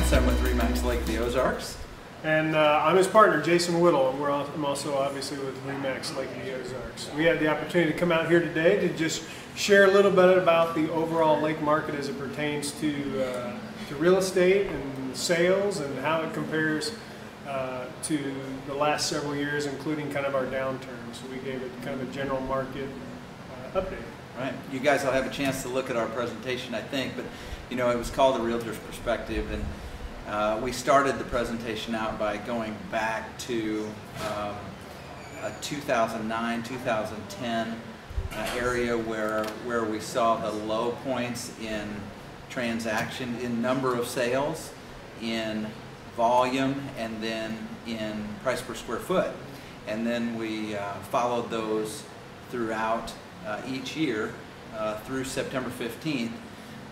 Krantz. I'm with Remax Lake the Ozarks. And I'm his partner, Jason Whittle, and I'm also obviously with Remax Lake the Ozarks. We had the opportunity to come out here today to just share a little bit about the overall lake market as it pertains to real estate and sales and how it compares to the last several years, including kind of our downturn. So we gave it kind of a general market update. Right. You guys will have a chance to look at our presentation, I think, but you know, it was called The Realtor's Perspective, and we started the presentation out by going back to a 2009, 2010 area where we saw the low points in transaction, in number of sales, in volume, and then in price per square foot. And then we followed those throughout each year through September 15th,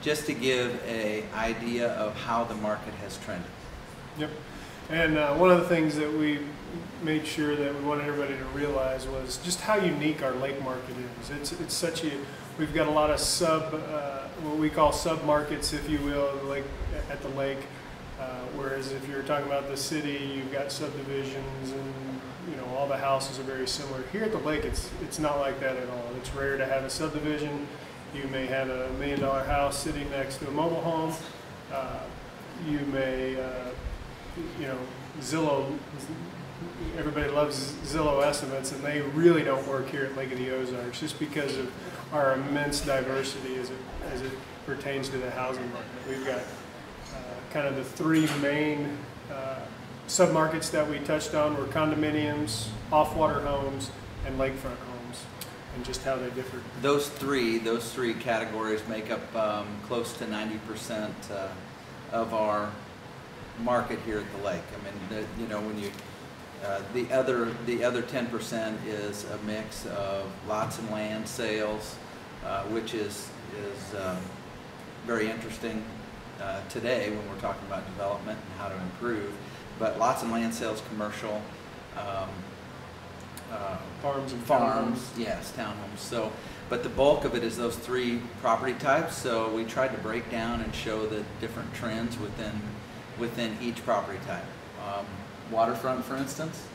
just to give an idea of how the market has trended. Yep. And one of the things that we made sure that we wanted everybody to realize was just how unique our lake market is. It's such a, we've got a lot of what we call sub-markets, if you will, at the lake. Whereas if you're talking about the city, you've got subdivisions and you know all the houses are very similar. Here at the lake, it's not like that at all. It's rare to have a subdivision. You may have a $1 million house sitting next to a mobile home. You may, you know, Zillow. Everybody loves Zillow estimates, and they really don't work here at Lake of the Ozarks, just because of our immense diversity as it pertains to the housing market. We've got kind of the three main submarkets that we touched on were condominiums, off-water homes, and lakefront homes, and just how they differ. Those three categories make up close to 90% of our market here at the lake. I mean, you know, when you the other 10% is a mix of lots and land sales, which is very interesting today when we're talking about development and how to improve. But lots and land sales, commercial, farms and farms, townhomes. yes, townhomes. So, but the bulk of it is those three property types. So we tried to break down and show the different trends within each property type. Waterfront, for instance.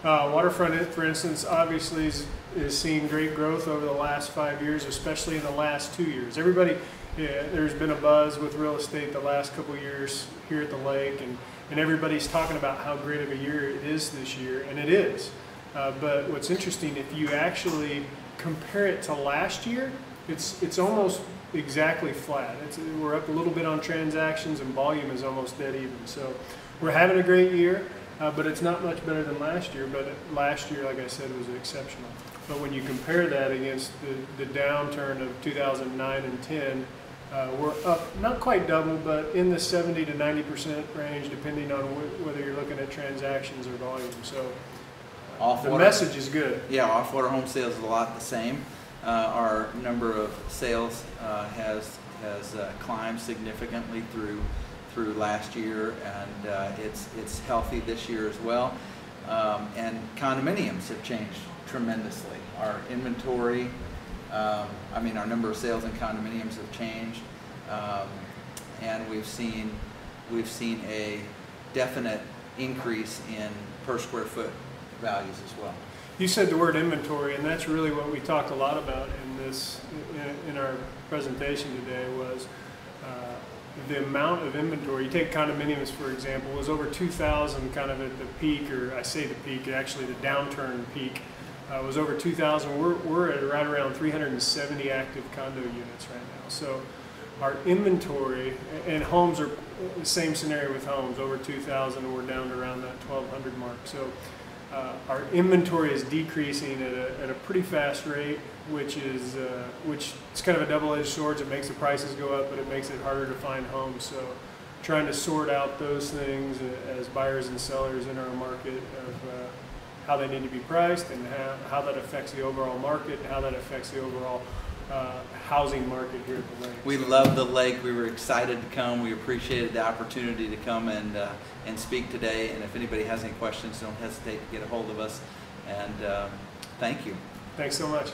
Waterfront, for instance, obviously is seeing great growth over the last 5 years, especially in the last 2 years. Everybody, there's been a buzz with real estate the last couple of years here at the lake, and everybody's talking about how great of a year it is this year, and it is. But what's interesting, if you actually compare it to last year, it's almost exactly flat. We're up a little bit on transactions, and volume is almost dead even. So we're having a great year, but it's not much better than last year. But last year, like I said, was exceptional. But when you compare that against the downturn of 2009 and 10, we're up not quite double, but in the 70 to 90% range, depending on whether you're looking at transactions or volume. So the message is good. Yeah, off-water home sales is a lot the same. Our number of sales has climbed significantly through last year, and it's healthy this year as well. And condominiums have changed tremendously. Our inventory, our number of sales in condominiums have changed, and we've seen a definite increase in per square foot values as well. You said the word inventory, and that's really what we talked a lot about in our presentation today was the amount of inventory. You take condominiums, for example, was over 2,000 kind of at the peak, or I say the peak, actually the downturn peak was over 2,000. We're at right around 370 active condo units right now. So our inventory, and homes are the same scenario with homes, over 2,000, and we're down to around that 1,200 mark. So our inventory is decreasing at a pretty fast rate, which is kind of a double-edged sword. It makes the prices go up, but it makes it harder to find homes. So trying to sort out those things as buyers and sellers in our market of how they need to be priced, and how that affects the overall market, and how that affects the overall housing market here at the lake. We love the lake. We were excited to come. We appreciated the opportunity to come and speak today. And if anybody has any questions, don't hesitate to get a hold of us. And thank you. Thanks so much.